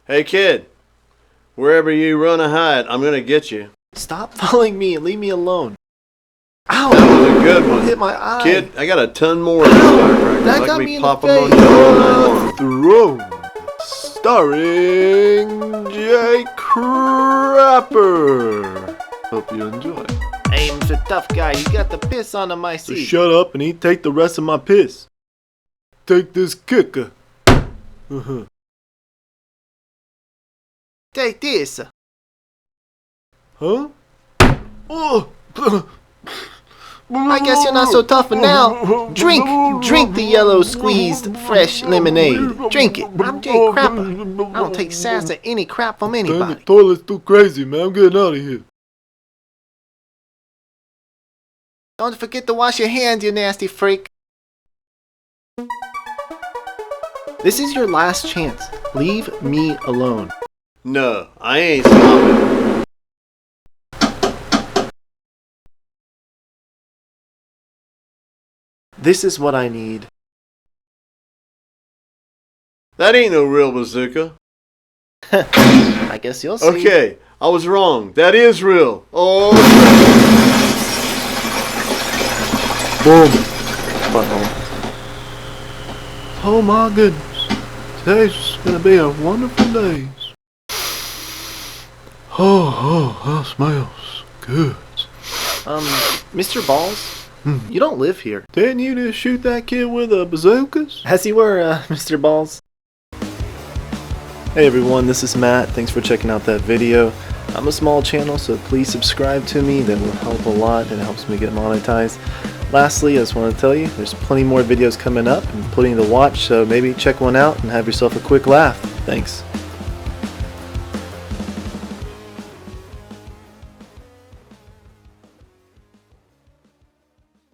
Hey kid, wherever you run or hide, I'm gonna get you. Stop following me and leave me alone. Ow! That was a good one. Hit my eye. Kid, I got a ton more of these firecrackers. That Like got we me in pop the them on face. you all night long. Throne, starring Jay Crapper. Hope you enjoy. Hey, Mr. Tough Guy, you got the piss onto my seat. So shut up and take the rest of my piss. Take this kicker. Take this. Huh? Oh. I guess you're not so tough now. Drink the yellow squeezed fresh lemonade. Drink it. I'm Jay Crapper. I don't take sass or any crap from anybody. Dang, the toilet's too crazy, man. I'm getting out of here. Don't forget to wash your hands, you nasty freak. This is your last chance. Leave me alone. No, I ain't stopping. This is what I need. That ain't no real bazooka. I guess you'll see. Okay, I was wrong. That is real. Oh. Boom. Butthole. Oh my goodness. Today's gonna be a wonderful day. Oh, that smells good. Mr. Balls? You don't live here. Didn't you just shoot that kid with a bazookas? As you were, Mr. Balls. Hey everyone, this is Matt. Thanks for checking out that video. I'm a small channel, so please subscribe to me. That will help a lot and it helps me get monetized. Lastly, I just want to tell you, there's plenty more videos coming up and plenty to watch, so maybe check one out and have yourself a quick laugh. Thanks.